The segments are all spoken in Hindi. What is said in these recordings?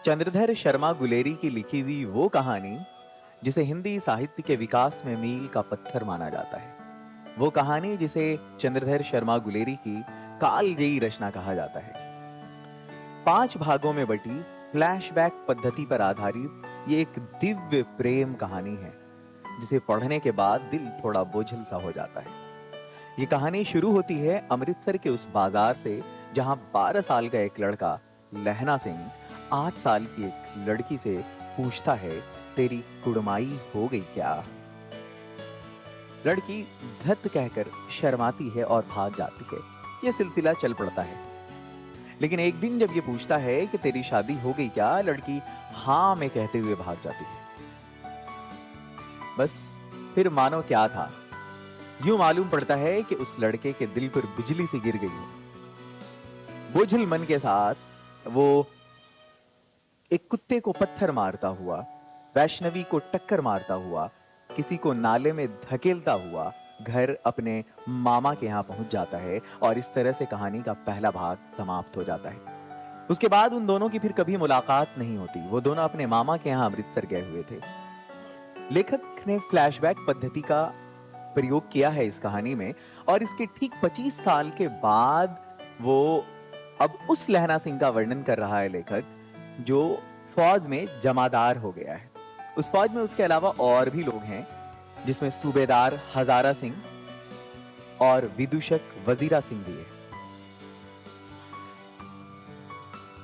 चंद्रधर शर्मा गुलेरी की लिखी हुई वो कहानी जिसे हिंदी साहित्य के विकास में मील का पत्थर माना जाता है। वो कहानी जिसे चंद्रधर शर्मा गुलेरी की कालजयी रचना कहा जाता है। 5 भागों में बटी फ्लैशबैक पद्धति पर आधारित ये एक दिव्य प्रेम कहानी है जिसे पढ़ने के बाद दिल थोड़ा बोझिल सा हो जाता है। ये कहानी शुरू होती है अमृतसर के उस बाजार से जहां 12 साल का एक लड़का लहना सिंह 8 साल की एक लड़की से पूछता है, तेरी कुड़माई हो गई क्या? लड़की धत कहकर शर्माती है और भाग जाती है। यह सिलसिला चल पड़ता है। लेकिन एक दिन जब ये पूछता है कि तेरी शादी हो गई क्या, लड़की हाँ में कहते हुए भाग जाती है। बस फिर मानो क्या था। यूं मालूम पड़ता है कि उस लड़के के दिल पर बिजली सी गिर गई है। बोझिल मन के साथ वो एक कुत्ते को पत्थर मारता हुआ, वैष्णवी को टक्कर मारता हुआ, किसी को नाले में धकेलता हुआ घर अपने मामा के यहाँ पहुंच जाता है और इस तरह से कहानी का पहला भाग समाप्त हो जाता है। उसके बाद उन दोनों की फिर कभी मुलाकात नहीं होती। वो दोनों अपने मामा के यहाँ अमृतसर गए हुए थे। लेखक ने फ्लैशबैक पद्धति का प्रयोग किया है इस कहानी में और इसके ठीक 25 साल के बाद वो अब उस लहना सिंह का वर्णन कर रहा है लेखक, जो फौज में जमादार हो गया है। उस फौज में उसके अलावा और भी लोग हैं, जिसमें सूबेदार हजारा सिंह और विदूषक वजीरा सिंह भी है।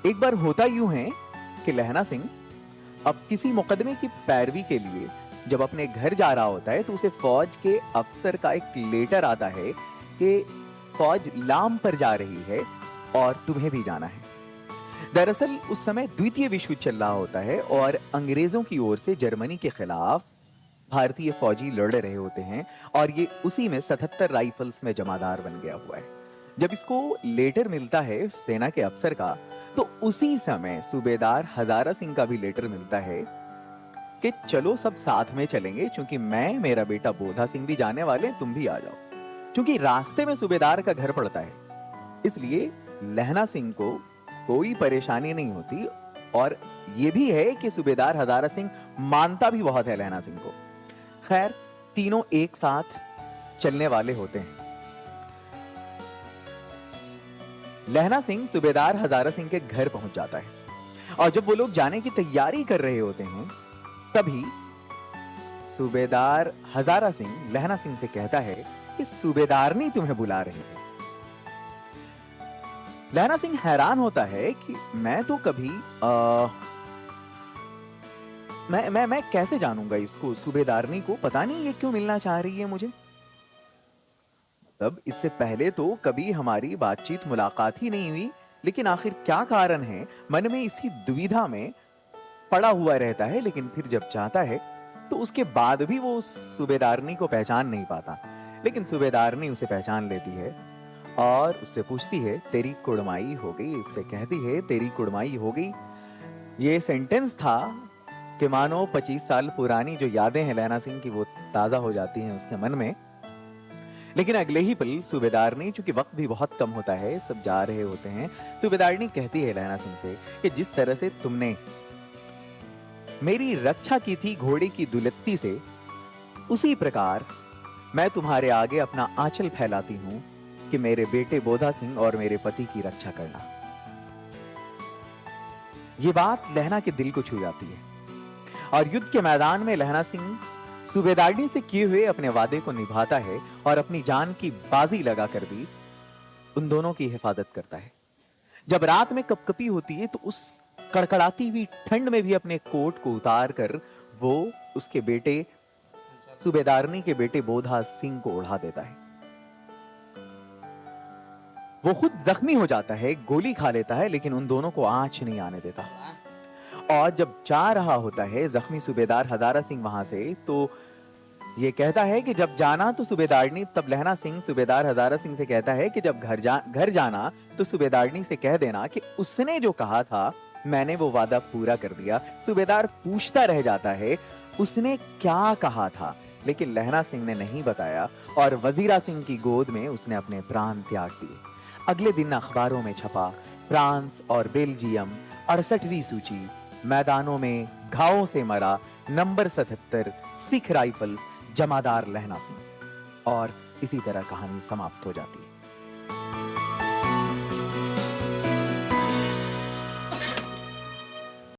एक बार होता यूं है कि लहना सिंह अब किसी मुकदमे की पैरवी के लिए जब अपने घर जा रहा होता है तो उसे फौज के अफसर का एक लेटर आता है कि फौज लाम पर जा रही है और तुम्हें भी जाना है। दरअसल उस समय द्वितीय विश्व युद्ध चल रहा होता है और अंग्रेजों की ओर से जर्मनी के खिलाफ भारतीय फौजी लड़ रहे होते हैं और ये उसी में 77 राइफल्स में जमादार बन गया हुआ है। जब इसको लेटर मिलता है सेना के अफसर का, तो उसी समय सूबेदार हजारा सिंह का भी लेटर मिलता है कि चलो सब साथ में चलेंगे, क्योंकि मैं, मेरा बेटा बोधा सिंह भी जाने वाले हैं, तुम भी आ जाओ। क्योंकि रास्ते में सूबेदार का घर पड़ता है, इसलिए लहना सिंह को कोई परेशानी नहीं होती। और यह भी है कि सूबेदार हजारा सिंह मानता भी बहुत है लहना सिंह को। खैर, तीनों एक साथ चलने वाले होते हैं। लहना सिंह सूबेदार हजारा सिंह के घर पहुंच जाता है और जब वो लोग जाने की तैयारी कर रहे होते हैं, तभी सूबेदार हजारा सिंह लहना सिंह से कहता है कि सूबेदारनी तुम्हें बुला रही है। लहना सिंह हैरान होता है कि मैं तो कभी मैं कैसे जानूंगा इसको, सूबेदारनी को, पता नहीं ये क्यों मिलना चाह रही है मुझे। तब इससे पहले तो कभी हमारी बातचीत मुलाकात ही नहीं हुई, लेकिन आखिर क्या कारण है, मन में इसी दुविधा में पड़ा हुआ रहता है। लेकिन फिर जब चाहता है तो उसके बाद भी वो उस सूबेदारनी को पहचान नहीं पाता। लेकिन सूबेदारनी उसे पहचान लेती है और उससे पूछती है, तेरी कुड़माई हो गई? उससे कहती है, तेरी कुड़माई हो गई। ये सेंटेंस था कि मानो 25 साल पुरानी जो यादें हैं लहना सिंह की वो ताजा हो जाती हैं उसके मन में। लेकिन अगले ही पल सूबेदारनी, चूंकि वक्त भी बहुत कम होता है, सब जा रहे होते हैं, सूबेदारनी कहती है लहना सिंह से कि जिस तरह से तुमने मेरी रक्षा की थी घोड़े की दुलत्ती से, उसी प्रकार मैं तुम्हारे आगे अपना आंचल फैलाती हूं कि मेरे बेटे बोधा सिंह और मेरे पति की रक्षा करना। यह बात लहना के दिल को छू जाती है और युद्ध के मैदान में लहना सिंह सूबेदारनी से किए हुए अपने वादे को निभाता है और अपनी जान की बाजी लगाकर भी उन दोनों की हिफाजत करता है। जब रात में कपकपी होती है तो उस कड़कड़ाती हुई ठंड में भी अपने कोट को उतार कर वो उसके बेटे, सूबेदारनी के बेटे बोधा सिंह को उड़ा देता है। वो खुद जख्मी हो जाता है, गोली खा लेता है, लेकिन उन दोनों को आंच नहीं आने देता। और जब जा रहा होता है जख्मी सूबेदार हजारा सिंह वहां से, तो ये कहता है कि जब जाना तो सूबेदारनी, तब लहना सिंह सूबेदार हजारा सिंह से कहता है कि जब घर जाना तो सूबेदारनी से कह देना कि उसने जो कहा था मैंने वो वादा पूरा कर दिया। सूबेदार पूछता रह जाता है उसने क्या कहा था, लेकिन लहना सिंह ने नहीं बताया और वजीरा सिंह की गोद में उसने अपने प्राण त्याग दिए। अगले दिन अखबारों में छपा, फ्रांस और बेल्जियम 68वीं सूची, मैदानों में घावों से मरा नंबर 77 सिख राइफल्स जमादार लहना सिंह। और इसी तरह कहानी समाप्त हो जाती है।